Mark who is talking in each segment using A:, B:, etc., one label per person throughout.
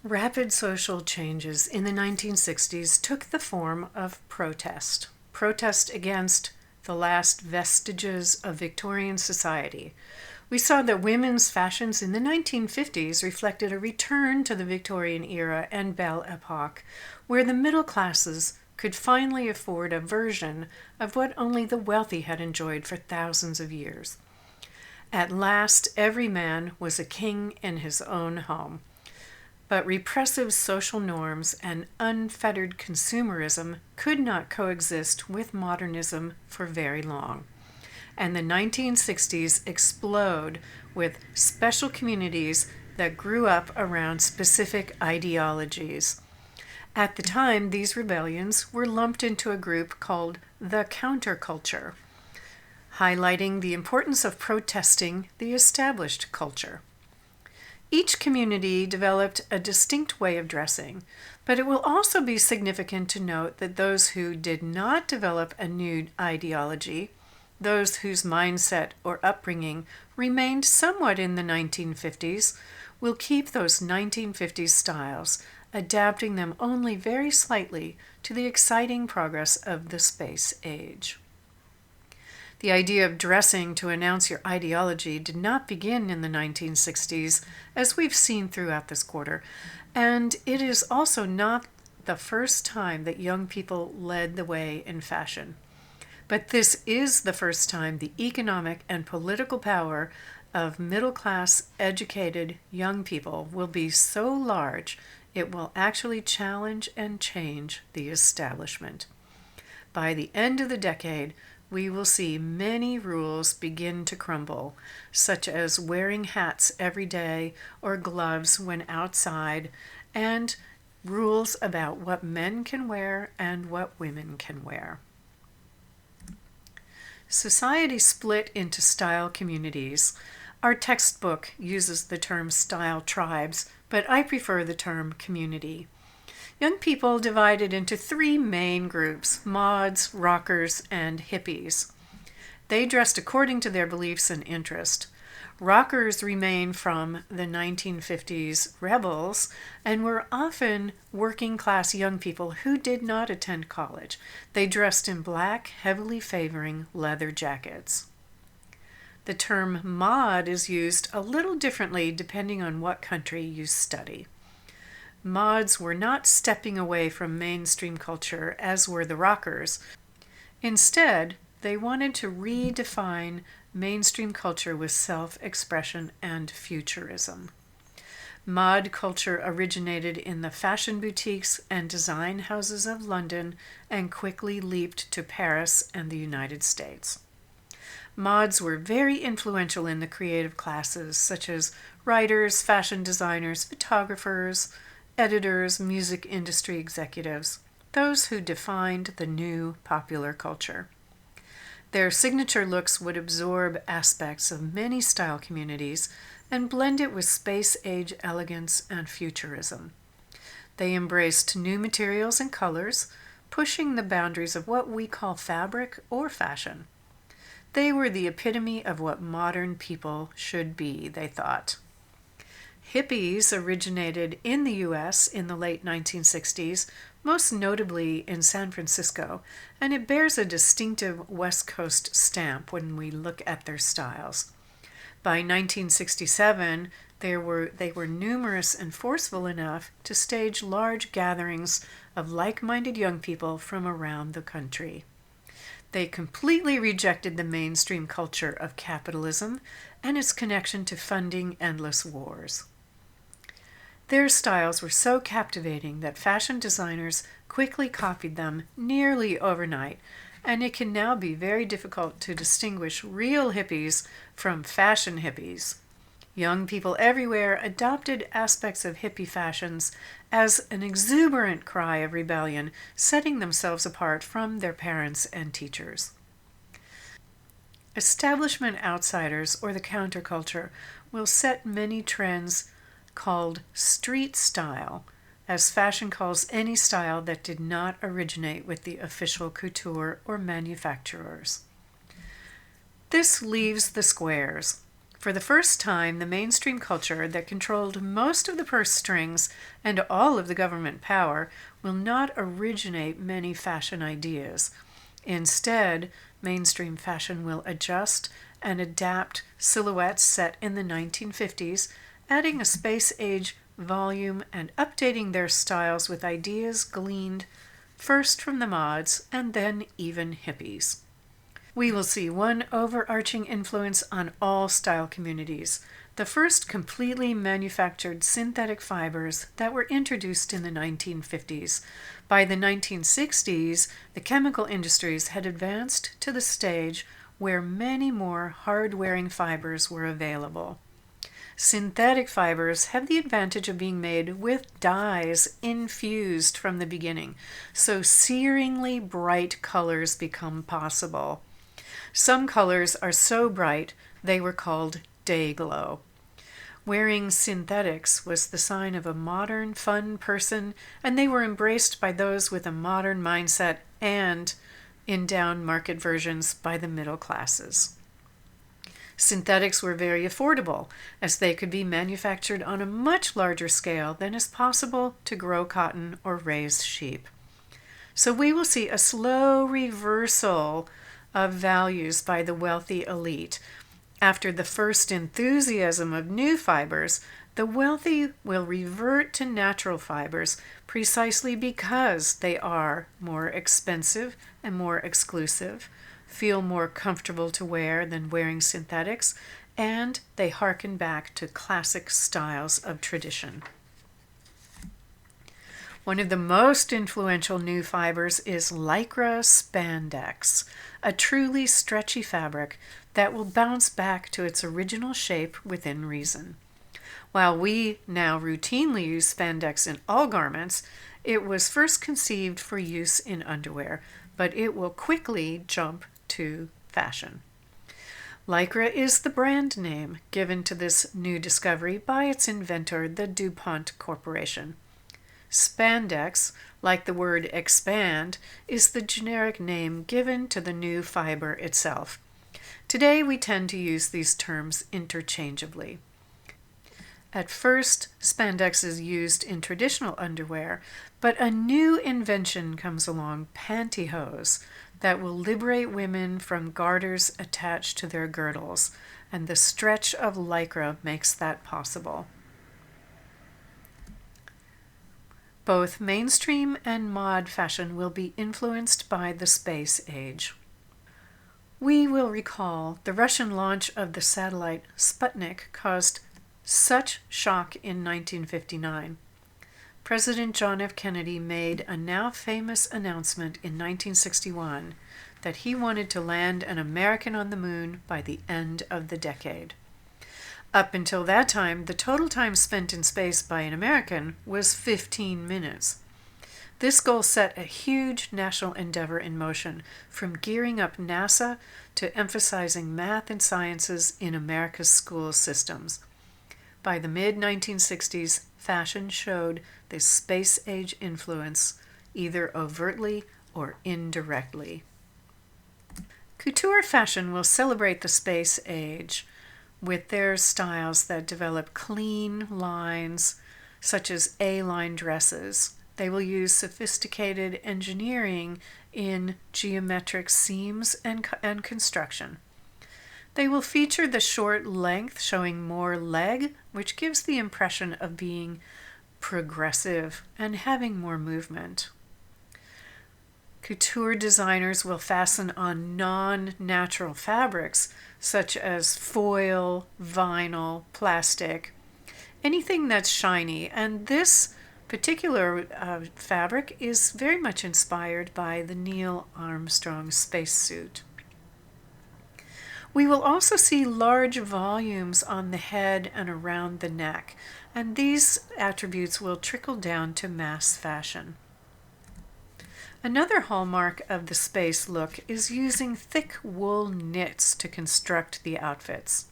A: Rapid social changes in the 1960s took the form of protest. Protest against the last vestiges of Victorian society. We saw that women's fashions in the 1950s reflected a return to the Victorian era and Belle Epoque, where the middle classes could finally afford a version of what only the wealthy had enjoyed for thousands of years. At last, every man was a king in his own home. But repressive social norms and unfettered consumerism could not coexist with modernism for very long. And the 1960s explode with special communities that grew up around specific ideologies. At the time, these rebellions were lumped into a group called the counterculture, highlighting the importance of protesting the established culture. Each community developed a distinct way of dressing, but it will also be significant to note that those who did not develop a new ideology, those whose mindset or upbringing remained somewhat in the 1950s, will keep those 1950s styles, adapting them only very slightly to the exciting progress of the space age. The idea of dressing to announce your ideology did not begin in the 1960s, as we've seen throughout this quarter, and it is also not the first time that young people led the way in fashion. But this is the first time the economic and political power of middle-class, educated young people will be so large it will actually challenge and change the establishment. By the end of the decade, we will see many rules begin to crumble, such as wearing hats every day or gloves when outside, and rules about what men can wear and what women can wear. Society split into style communities. Our textbook uses the term style tribes, but I prefer the term community. Young people divided into three main groups: mods, rockers, and hippies. They dressed according to their beliefs and interest. Rockers remain from the 1950s rebels and were often working class young people who did not attend college. They dressed in black, heavily favoring leather jackets. The term mod is used a little differently depending on what country you study. Mods were not stepping away from mainstream culture as were the rockers. Instead, they wanted to redefine mainstream culture with self-expression and futurism. Mod culture originated in the fashion boutiques and design houses of London and quickly leaped to Paris and the United States. Mods were very influential in the creative classes, such as writers, fashion designers, photographers, editors, music industry executives, those who defined the new popular culture. Their signature looks would absorb aspects of many style communities and blend it with space-age elegance and futurism. They embraced new materials and colors, pushing the boundaries of what we call fabric or fashion. They were the epitome of what modern people should be, they thought. Hippies originated in the U.S. in the late 1960s, most notably in San Francisco, and it bears a distinctive West Coast stamp when we look at their styles. By 1967, they were numerous and forceful enough to stage large gatherings of like-minded young people from around the country. They completely rejected the mainstream culture of capitalism and its connection to funding endless wars. Their styles were so captivating that fashion designers quickly copied them nearly overnight, and it can now be very difficult to distinguish real hippies from fashion hippies. Young people everywhere adopted aspects of hippie fashions as an exuberant cry of rebellion, setting themselves apart from their parents and teachers. Establishment outsiders, or the counterculture, will set many trends called street style, as fashion calls any style that did not originate with the official couture or manufacturers. This leaves the squares. For the first time, the mainstream culture that controlled most of the purse strings and all of the government power will not originate many fashion ideas. Instead, mainstream fashion will adjust and adapt silhouettes set in the 1950s, adding a space-age volume and updating their styles with ideas gleaned first from the mods and then even hippies. We will see one overarching influence on all style communities, the first completely manufactured synthetic fibers that were introduced in the 1950s. By the 1960s, the chemical industries had advanced to the stage where many more hard-wearing fibers were available. Synthetic fibers have the advantage of being made with dyes infused from the beginning, so searingly bright colors become possible. Some colors are so bright they were called day glow. Wearing synthetics was the sign of a modern, fun person, and they were embraced by those with a modern mindset and, in down market versions, by the middle classes. Synthetics were very affordable, as they could be manufactured on a much larger scale than is possible to grow cotton or raise sheep. So we will see a slow reversal of values by the wealthy elite. After the first enthusiasm of new fibers, the wealthy will revert to natural fibers precisely because they are more expensive and more exclusive, feel more comfortable to wear than wearing synthetics, and they harken back to classic styles of tradition. One of the most influential new fibers is Lycra Spandex, a truly stretchy fabric that will bounce back to its original shape within reason. While we now routinely use spandex in all garments, it was first conceived for use in underwear, but it will quickly jump to fashion. Lycra is the brand name given to this new discovery by its inventor, the DuPont Corporation. Spandex, like the word expand, is the generic name given to the new fiber itself. Today we tend to use these terms interchangeably. At first, spandex is used in traditional underwear, but a new invention comes along, pantyhose, that will liberate women from garters attached to their girdles, and the stretch of Lycra makes that possible. Both mainstream and mod fashion will be influenced by the space age. We will recall the Russian launch of the satellite Sputnik caused such shock in 1959. President John F. Kennedy made a now famous announcement in 1961 that he wanted to land an American on the moon by the end of the decade. Up until that time, the total time spent in space by an American was 15 minutes. This goal set a huge national endeavor in motion, from gearing up NASA to emphasizing math and sciences in America's school systems. By the mid-1960s, fashion showed this space-age influence, either overtly or indirectly. Couture fashion will celebrate the space age with their styles that develop clean lines, such as A-line dresses. They will use sophisticated engineering in geometric seams and construction. They will feature the short length showing more leg, which gives the impression of being progressive and having more movement. Couture designers will fasten on non-natural fabrics such as foil, vinyl, plastic, anything that's shiny, and this particular fabric is very much inspired by the Neil Armstrong spacesuit. We will also see large volumes on the head and around the neck, and these attributes will trickle down to mass fashion. Another hallmark of the space look is using thick wool knits to construct the outfits.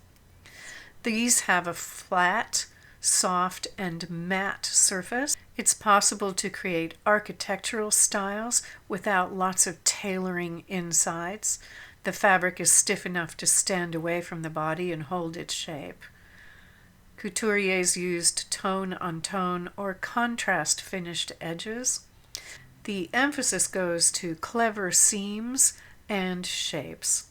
A: These have a flat, soft, and matte surface. It's possible to create architectural styles without lots of tailoring insides. The fabric is stiff enough to stand away from the body and hold its shape. Couturiers used tone-on-tone or contrast finished edges. The emphasis goes to clever seams and shapes.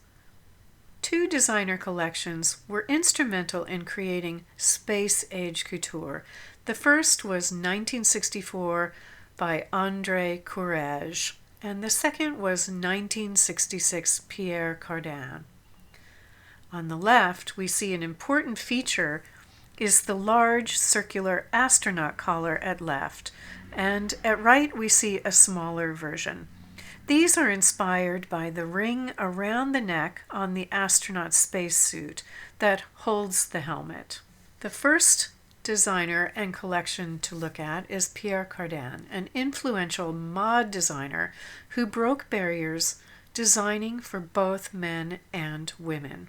A: Two designer collections were instrumental in creating space-age couture. The first was 1964 by André Courrèges, and the second was 1966 Pierre Cardin. On the left, we see an important feature is the large circular astronaut collar at left, and at right we see a smaller version. These are inspired by the ring around the neck on the astronaut spacesuit that holds the helmet. The first designer and collection to look at is Pierre Cardin, an influential mod designer who broke barriers designing for both men and women.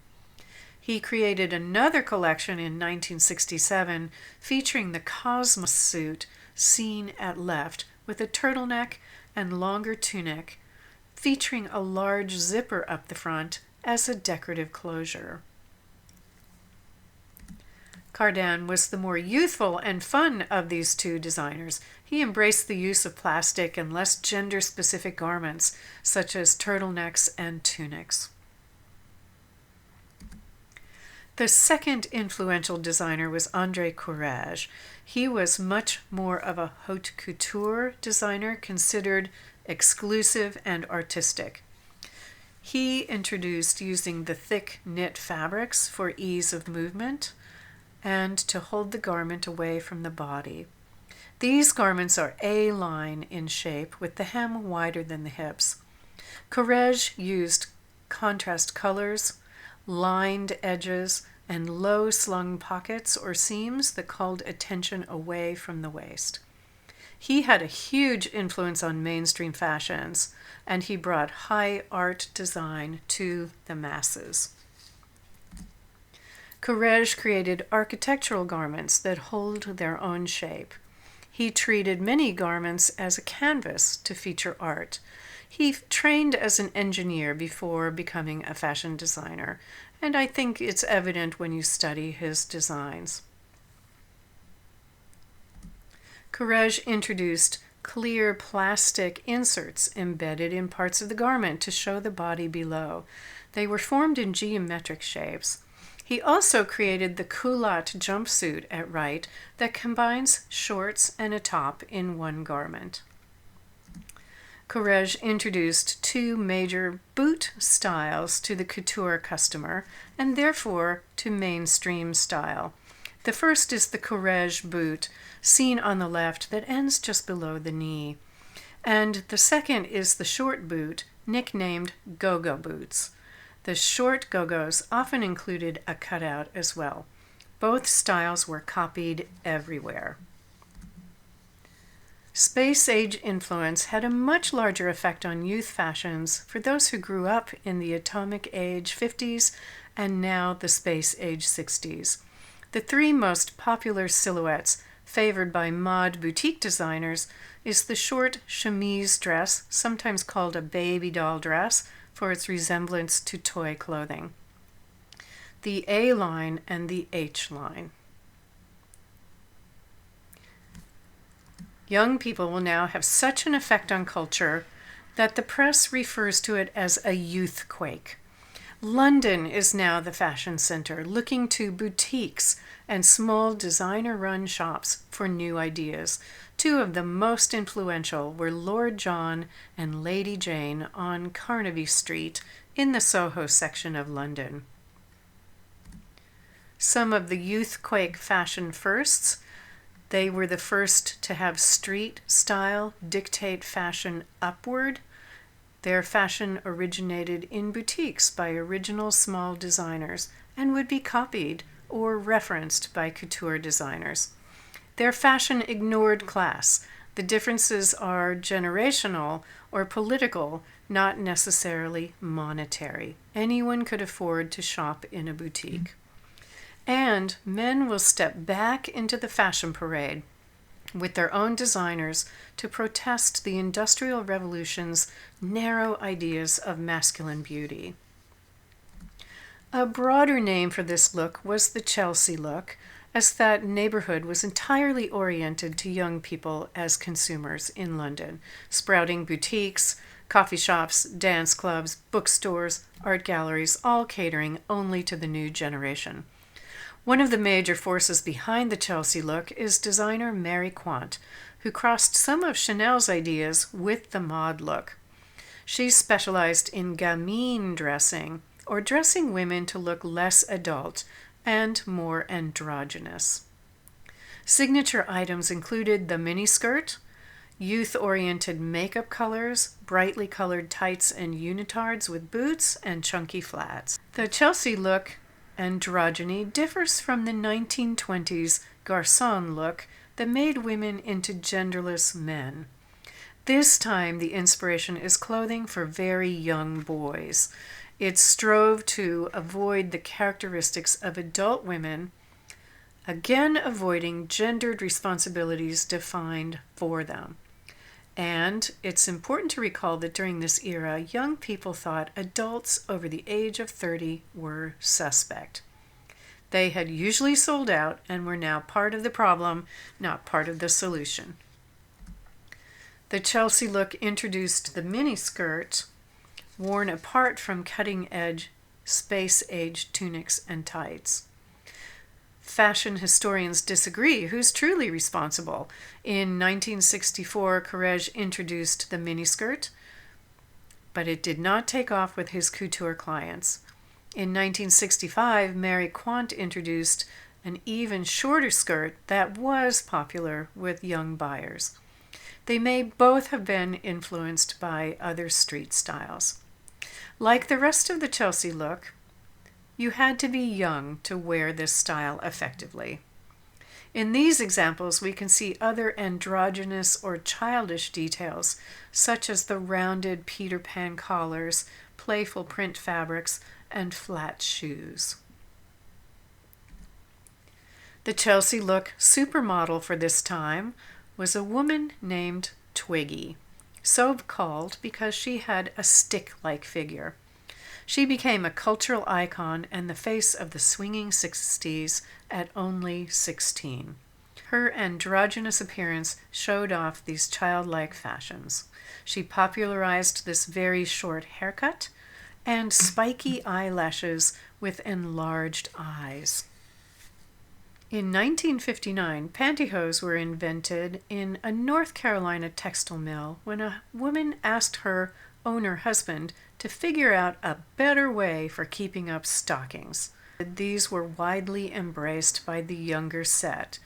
A: He created another collection in 1967 featuring the Cosmos suit seen at left with a turtleneck and longer tunic, featuring a large zipper up the front as a decorative closure. Cardin was the more youthful and fun of these two designers. He embraced the use of plastic and less gender-specific garments, such as turtlenecks and tunics. The second influential designer was André Courrèges. He was much more of a haute couture designer, considered exclusive and artistic. He introduced using the thick knit fabrics for ease of movement and to hold the garment away from the body. These garments are A-line in shape with the hem wider than the hips. Courrèges used contrast colors, lined edges, and low-slung pockets or seams that called attention away from the waist. He had a huge influence on mainstream fashions, and he brought high art design to the masses. Courrèges created architectural garments that hold their own shape. He treated many garments as a canvas to feature art. He trained as an engineer before becoming a fashion designer, and I think it's evident when you study his designs. Courrèges introduced clear plastic inserts embedded in parts of the garment to show the body below. They were formed in geometric shapes. He also created the culotte jumpsuit at right that combines shorts and a top in one garment. Courrèges introduced two major boot styles to the couture customer and therefore to mainstream style. The first is the Courrèges boot, seen on the left, that ends just below the knee. And the second is the short boot, nicknamed go-go boots. The short go-go's often included a cutout as well. Both styles were copied everywhere. Space-age influence had a much larger effect on youth fashions for those who grew up in the atomic age 50s and now the space-age 60s. The three most popular silhouettes favored by mod boutique designers is the short chemise dress, sometimes called a baby doll dress, for its resemblance to toy clothing, the A-line and the H-line. Young people will now have such an effect on culture that the press refers to it as a youth quake. London is now the fashion center, looking to boutiques and small designer-run shops for new ideas. Two of the most influential were Lord John and Lady Jane on Carnaby Street in the Soho section of London. Some of the youth quake fashion firsts: they were the first to have street style dictate fashion upward. Their fashion originated in boutiques by original small designers and would be copied or referenced by couture designers. Their fashion ignored class. The differences are generational or political, not necessarily monetary. Anyone could afford to shop in a boutique. And men will step back into the fashion parade with their own designers to protest the Industrial Revolution's narrow ideas of masculine beauty. A broader name for this look was the Chelsea look, as that neighborhood was entirely oriented to young people as consumers in London, sprouting boutiques, coffee shops, dance clubs, bookstores, art galleries, all catering only to the new generation. One of the major forces behind the Chelsea look is designer Mary Quant, who crossed some of Chanel's ideas with the mod look. She specialized in gamine dressing, or dressing women to look less adult and more androgynous. Signature items included the miniskirt, youth-oriented makeup colors, brightly colored tights and unitards with boots, and chunky flats. The Chelsea look, androgyny, differs from the 1920s garçon look that made women into genderless men. This time, the inspiration is clothing for very young boys. It strove to avoid the characteristics of adult women, again avoiding gendered responsibilities defined for them. And it's important to recall that during this era, young people thought adults over the age of 30 were suspect. They had usually sold out and were now part of the problem, not part of the solution. The Chelsea look introduced the miniskirt, worn apart from cutting-edge, space-age tunics and tights. Fashion historians disagree who's truly responsible. In 1964, Courrèges introduced the miniskirt, but it did not take off with his couture clients. In 1965, Mary Quant introduced an even shorter skirt that was popular with young buyers. They may both have been influenced by other street styles. Like the rest of the Chelsea look, you had to be young to wear this style effectively. In these examples, we can see other androgynous or childish details, such as the rounded Peter Pan collars, playful print fabrics, and flat shoes. The Chelsea look supermodel for this time was a woman named Twiggy, so called because she had a stick-like figure. She became a cultural icon and the face of the swinging 60s at only 16. Her androgynous appearance showed off these childlike fashions. She popularized this very short haircut and spiky eyelashes with enlarged eyes. In 1959, pantyhose were invented in a North Carolina textile mill when a woman asked her owner husband to figure out a better way for keeping up stockings. These were widely embraced by the younger set.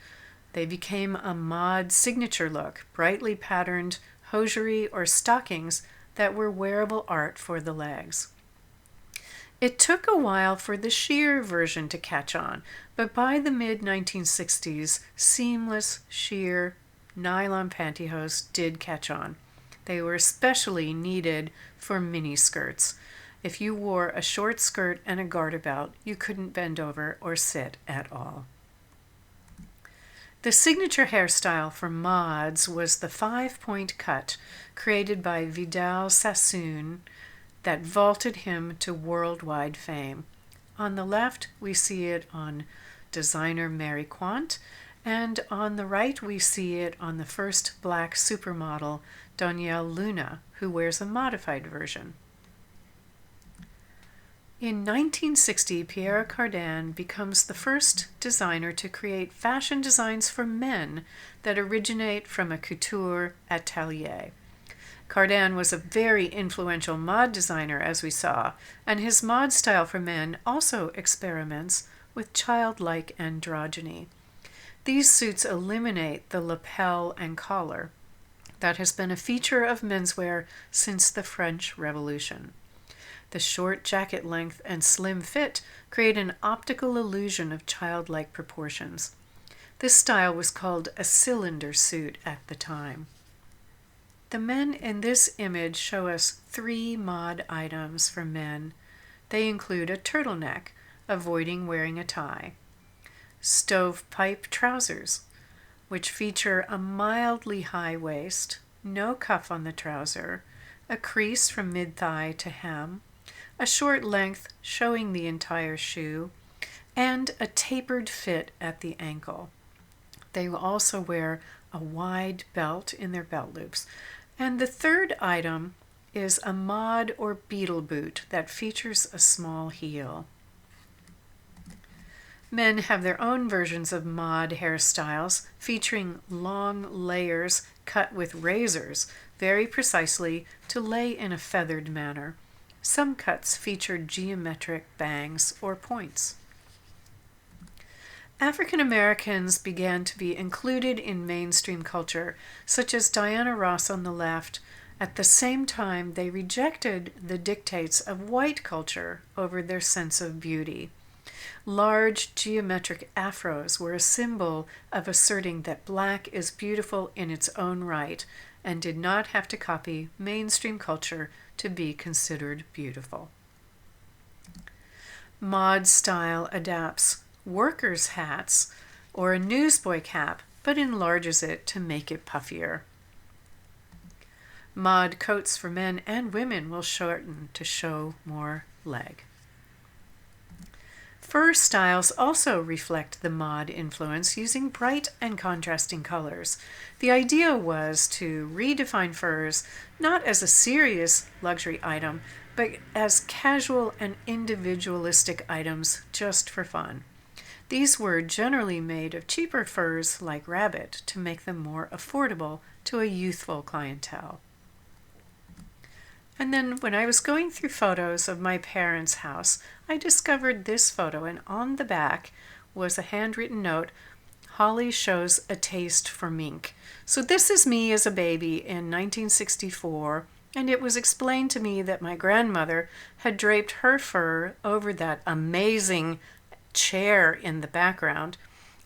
A: They became a mod signature look, brightly patterned hosiery or stockings that were wearable art for the legs. It took a while for the sheer version to catch on, but by the mid-1960s, seamless, sheer, nylon pantyhose did catch on. They were especially needed for miniskirts. If you wore a short skirt and a garter belt, you couldn't bend over or sit at all. The signature hairstyle for mods was the 5-point cut created by Vidal Sassoon that vaulted him to worldwide fame. On the left, we see it on designer Mary Quant, and on the right, we see it on the first black supermodel, Danielle Luna, who wears a modified version. In 1960, Pierre Cardin becomes the first designer to create fashion designs for men that originate from a couture atelier. Cardin was a very influential mod designer, as we saw, and his mod style for men also experiments with childlike androgyny. These suits eliminate the lapel and collar. That has been a feature of menswear since the French Revolution. The short jacket length and slim fit create an optical illusion of childlike proportions. This style was called a cylinder suit at the time. The men in this image show us 3 mod items for men. They include a turtleneck, avoiding wearing a tie, stovepipe trousers, which feature a mildly high waist, no cuff on the trouser, a crease from mid-thigh to hem, a short length showing the entire shoe, and a tapered fit at the ankle. They will also wear a wide belt in their belt loops. And the third item is a mod or beetle boot that features a small heel. Men have their own versions of mod hairstyles featuring long layers cut with razors very precisely to lay in a feathered manner. Some cuts feature geometric bangs or points. African Americans began to be included in mainstream culture, such as Diana Ross on the left. At the same time, they rejected the dictates of white culture over their sense of beauty. Large geometric afros were a symbol of asserting that black is beautiful in its own right and did not have to copy mainstream culture to be considered beautiful. Mod style adapts workers' hats or a newsboy cap, but enlarges it to make it puffier. Mod coats for men and women will shorten to show more leg. Fur styles also reflect the mod influence using bright and contrasting colors. The idea was to redefine furs not as a serious luxury item, but as casual and individualistic items just for fun. These were generally made of cheaper furs like rabbit to make them more affordable to a youthful clientele. And then when I was going through photos of my parents' house, I discovered this photo, and on the back was a handwritten note, "Holly shows a taste for mink." So this is me as a baby in 1964, and it was explained to me that my grandmother had draped her fur over that amazing chair in the background,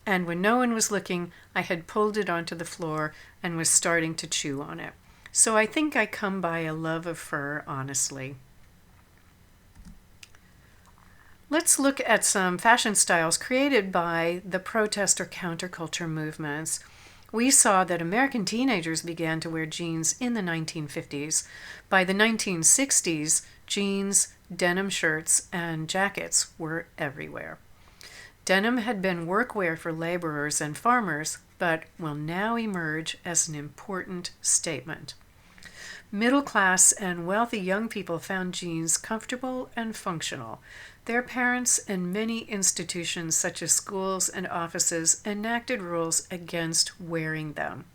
A: and when no one was looking, I had pulled it onto the floor and was starting to chew on it. So I think I come by a love of fur, honestly. Let's look at some fashion styles created by the protest or counterculture movements. We saw that American teenagers began to wear jeans in the 1950s. By the 1960s, jeans, denim shirts, and jackets were everywhere. Denim had been workwear for laborers and farmers, but will now emerge as an important statement. Middle class and wealthy young people found jeans comfortable and functional. Their parents and many institutions such as schools and offices enacted rules against wearing them.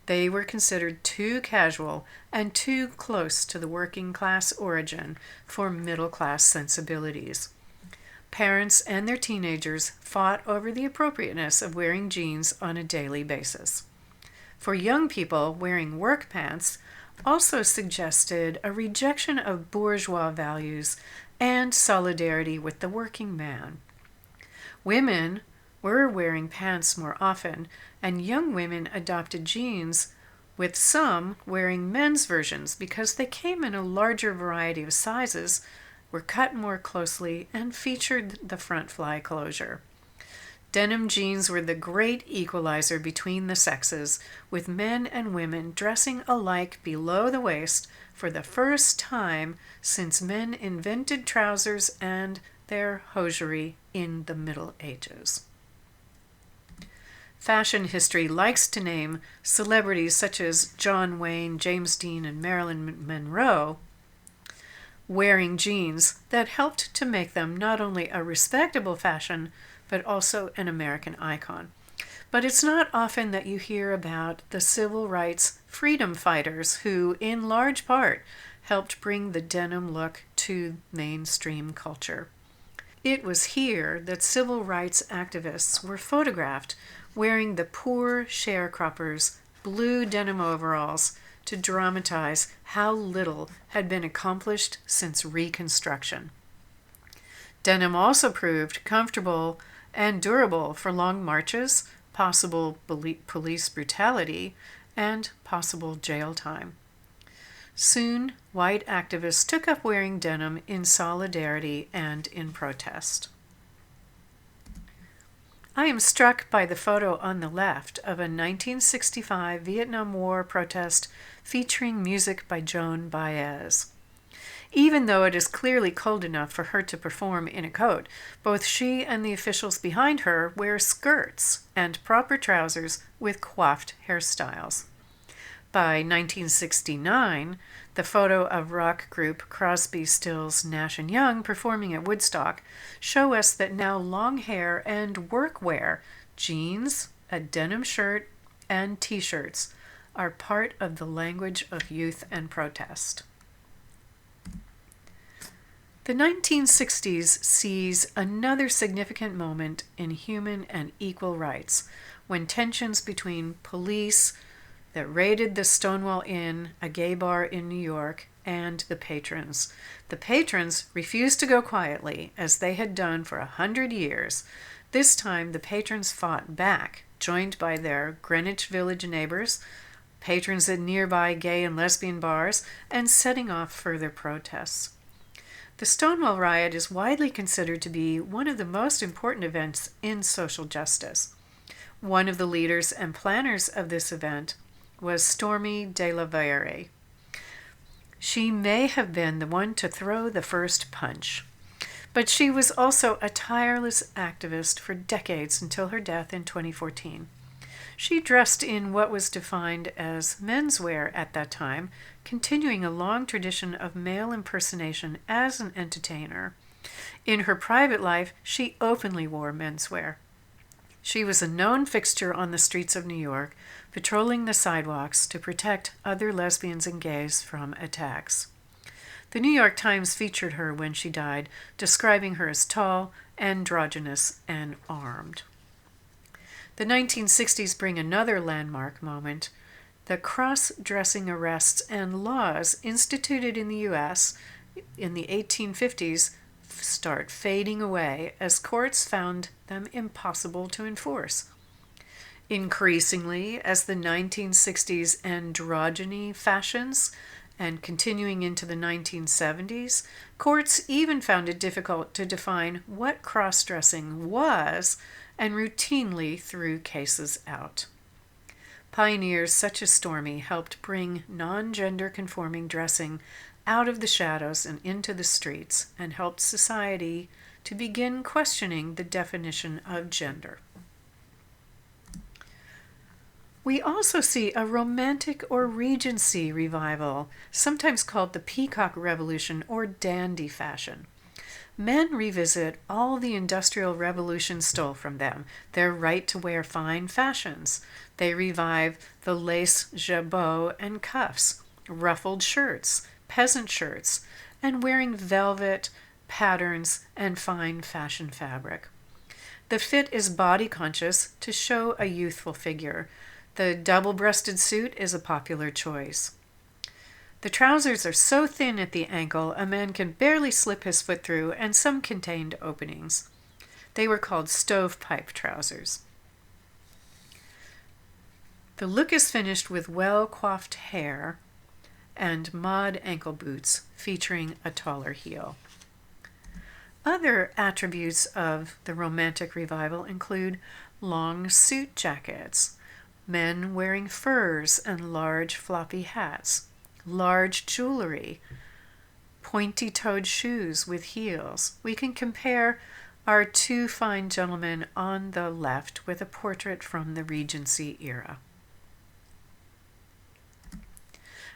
A: They were considered too casual and too close to the working class origin for middle class sensibilities. Parents and their teenagers fought over the appropriateness of wearing jeans on a daily basis. For young people, wearing work pants also suggested a rejection of bourgeois values and solidarity with the working man. Women were wearing pants more often, and young women adopted jeans, with some wearing men's versions because they came in a larger variety of sizes, were cut more closely, and featured the front fly closure. Denim jeans were the great equalizer between the sexes, with men and women dressing alike below the waist for the first time since men invented trousers and their hosiery in the Middle Ages. Fashion history likes to name celebrities such as John Wayne, James Dean, and Marilyn Monroe wearing jeans that helped to make them not only a respectable fashion, but also an American icon. But it's not often that you hear about the civil rights freedom fighters who, in large part, helped bring the denim look to mainstream culture. It was here that civil rights activists were photographed wearing the poor sharecroppers' blue denim overalls to dramatize how little had been accomplished since Reconstruction. Denim also proved comfortable and durable for long marches, possible police brutality, and possible jail time. Soon, white activists took up wearing denim in solidarity and in protest. I am struck by the photo on the left of a 1965 Vietnam War protest featuring music by Joan Baez. Even though it is clearly cold enough for her to perform in a coat, both she and the officials behind her wear skirts and proper trousers with coiffed hairstyles. By 1969, the photo of rock group Crosby, Stills, Nash & Young performing at Woodstock show us that now long hair and workwear, jeans, a denim shirt, and t-shirts are part of the language of youth and protest. The 1960s sees another significant moment in human and equal rights when tensions between police that raided the Stonewall Inn, a gay bar in New York, and the patrons. The patrons refused to go quietly, as they had done for 100 years. This time, the patrons fought back, joined by their Greenwich Village neighbors, patrons at nearby gay and lesbian bars, and setting off further protests. The Stonewall Riot is widely considered to be one of the most important events in social justice. One of the leaders and planners of this event was Stormé DeLarverie. She may have been the one to throw the first punch, but she was also a tireless activist for decades until her death in 2014. She dressed in what was defined as menswear at that time, continuing a long tradition of male impersonation as an entertainer. In her private life, she openly wore menswear. She was a known fixture on the streets of New York, patrolling the sidewalks to protect other lesbians and gays from attacks. The New York Times featured her when she died, describing her as tall, androgynous, and armed. The 1960s bring another landmark moment. The cross-dressing arrests and laws instituted in the U.S. in the 1850s start fading away as courts found them impossible to enforce. Increasingly, as the 1960s androgyny fashions and continuing into the 1970s, courts even found it difficult to define what cross-dressing was and routinely threw cases out. Pioneers such as Stormé helped bring non-gender conforming dressing out of the shadows and into the streets and helped society to begin questioning the definition of gender. We also see a Romantic or Regency revival, sometimes called the Peacock Revolution or dandy fashion. Men revisit all the Industrial Revolution stole from them, their right to wear fine fashions. They revive the lace jabot and cuffs, ruffled shirts, peasant shirts, and wearing velvet, patterns, and fine fashion fabric. The fit is body conscious to show a youthful figure. The double-breasted suit is a popular choice. The trousers are so thin at the ankle a man can barely slip his foot through, and some contained openings. They were called stovepipe trousers. The look is finished with well-coiffed hair and mod ankle boots featuring a taller heel. Other attributes of the Romantic revival include long suit jackets, men wearing furs and large floppy hats, large jewelry, pointy-toed shoes with heels. We can compare our two fine gentlemen on the left with a portrait from the Regency era.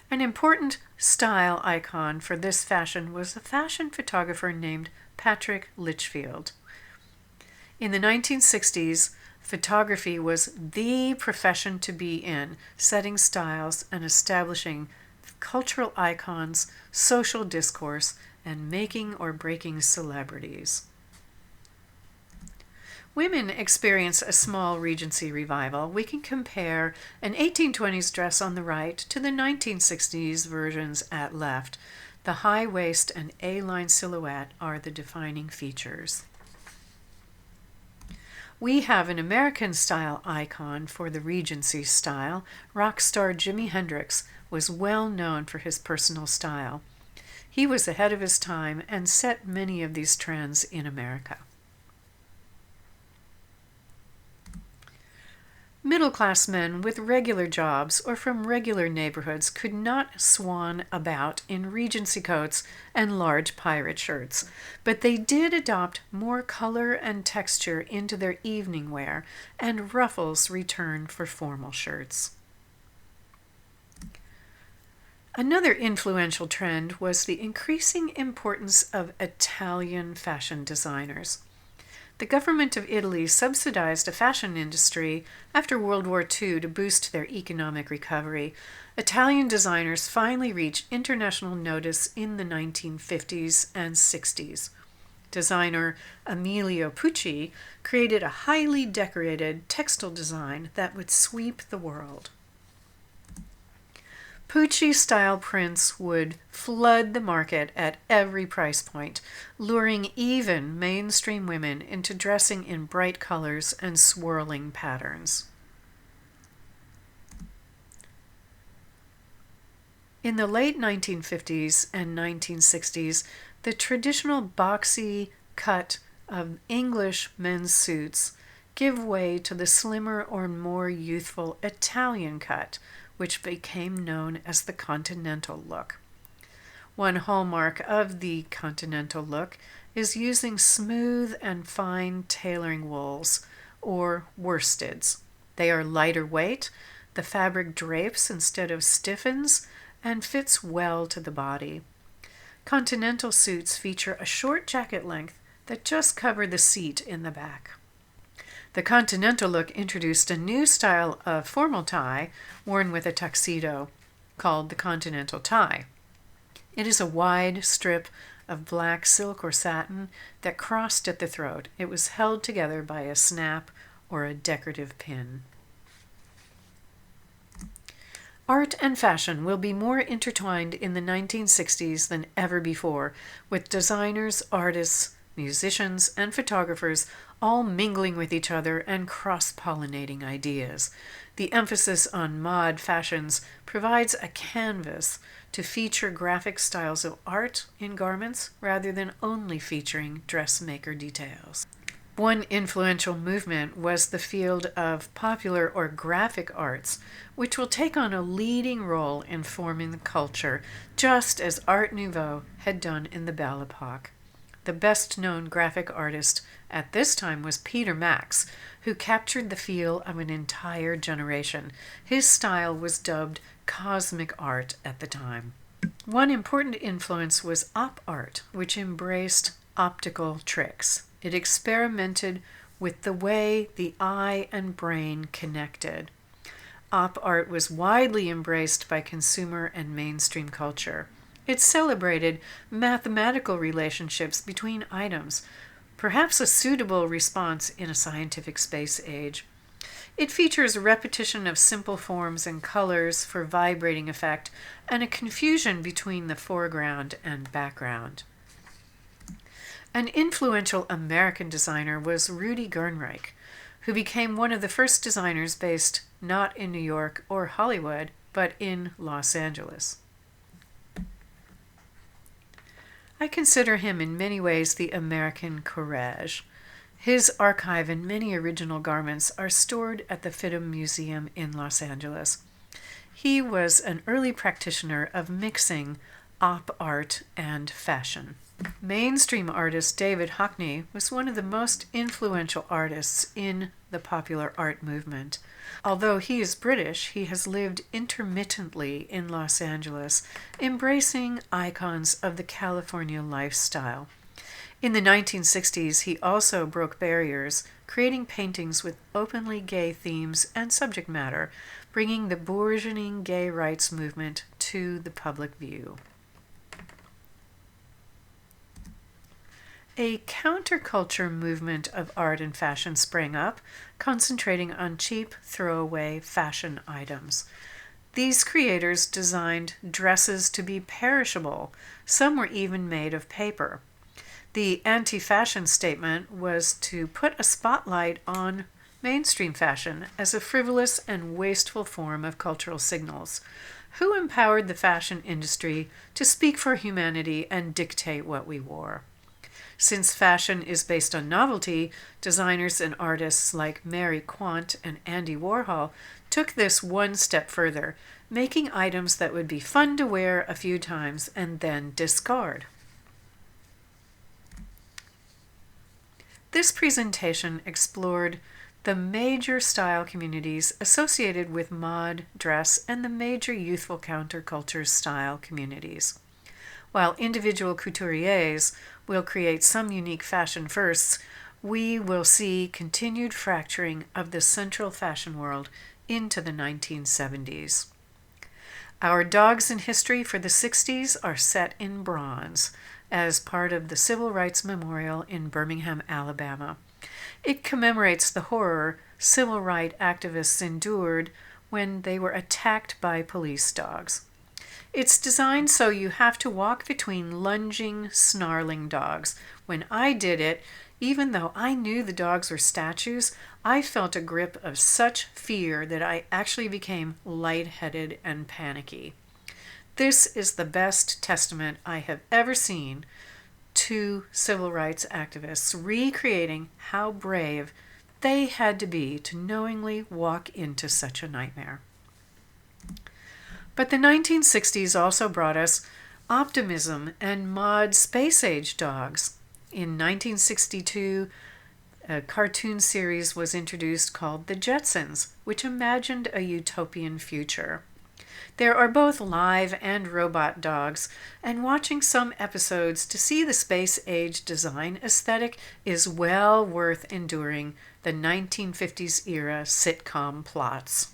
A: An important style icon for this fashion was a fashion photographer named Patrick Litchfield. In the 1960s, photography was the profession to be in, setting styles and establishing cultural icons, social discourse, and making or breaking celebrities. Women experience a small Regency revival. We can compare an 1820s dress on the right to the 1960s versions at left. The high waist and A-line silhouette are the defining features. We have an American style icon for the Regency style. Rock star Jimi Hendrix was well known for his personal style. He was ahead of his time and set many of these trends in America. Middle-class men with regular jobs or from regular neighborhoods could not swan about in Regency coats and large pirate shirts, but they did adopt more color and texture into their evening wear, and ruffles returned for formal shirts. Another influential trend was the increasing importance of Italian fashion designers. The government of Italy subsidized a fashion industry after World War II to boost their economic recovery. Italian designers finally reached international notice in the 1950s and 60s. Designer Emilio Pucci created a highly decorated textile design that would sweep the world. Pucci-style prints would flood the market at every price point, luring even mainstream women into dressing in bright colors and swirling patterns. In the late 1950s and 1960s, the traditional boxy cut of English men's suits give way to the slimmer or more youthful Italian cut, which became known as the Continental look. One hallmark of the Continental look is using smooth and fine tailoring wools, or worsteds. They are lighter weight, the fabric drapes instead of stiffens, and fits well to the body. Continental suits feature a short jacket length that just cover the seat in the back. The Continental look introduced a new style of formal tie worn with a tuxedo, called the Continental tie. It is a wide strip of black silk or satin that crossed at the throat. It was held together by a snap or a decorative pin. Art and fashion will be more intertwined in the 1960s than ever before, with designers, artists, musicians, and photographers all mingling with each other and cross-pollinating ideas. The emphasis on mod fashions provides a canvas to feature graphic styles of art in garments rather than only featuring dressmaker details. One influential movement was the field of popular or graphic arts, which will take on a leading role in forming the culture, just as Art Nouveau had done in the Belle Epoque. The best-known graphic artist at this time was Peter Max, who captured the feel of an entire generation. His style was dubbed cosmic art at the time. One important influence was op art, which embraced optical tricks. It experimented with the way the eye and brain connected. Op art was widely embraced by consumer and mainstream culture. It celebrated mathematical relationships between items, perhaps a suitable response in a scientific space age. It features repetition of simple forms and colors for vibrating effect, and a confusion between the foreground and background. An influential American designer was Rudi Gernreich, who became one of the first designers based not in New York or Hollywood, but in Los Angeles. I consider him in many ways the American Courrege. His archive and many original garments are stored at the Fidham Museum in Los Angeles. He was an early practitioner of mixing op art and fashion. Mainstream artist David Hockney was one of the most influential artists in the popular art movement. Although he is British, he has lived intermittently in Los Angeles, embracing icons of the California lifestyle. In the 1960s, he also broke barriers, creating paintings with openly gay themes and subject matter, bringing the burgeoning gay rights movement to the public view. A counterculture movement of art and fashion sprang up, concentrating on cheap, throwaway fashion items. These creators designed dresses to be perishable. Some were even made of paper. The anti-fashion statement was to put a spotlight on mainstream fashion as a frivolous and wasteful form of cultural signals. Who empowered the fashion industry to speak for humanity and dictate what we wore? Since fashion is based on novelty, designers and artists like Mary Quant and Andy Warhol took this one step further, making items that would be fun to wear a few times and then discard. This presentation explored the major style communities associated with mod, dress, and the major youthful counterculture style communities. While individual couturiers will create some unique fashion firsts, we will see continued fracturing of the central fashion world into the 1970s. Our dogs in history for the 60s are set in bronze as part of the Civil Rights Memorial in Birmingham, Alabama. It commemorates the horror civil rights activists endured when they were attacked by police dogs. It's designed so you have to walk between lunging, snarling dogs. When I did it, even though I knew the dogs were statues, I felt a grip of such fear that I actually became lightheaded and panicky. This is the best testament I have ever seen to civil rights activists recreating how brave they had to be to knowingly walk into such a nightmare. But the 1960s also brought us optimism and mod space-age dogs. In 1962, a cartoon series was introduced called The Jetsons, which imagined a utopian future. There are both live and robot dogs, and watching some episodes to see the space-age design aesthetic is well worth enduring the 1950s era sitcom plots.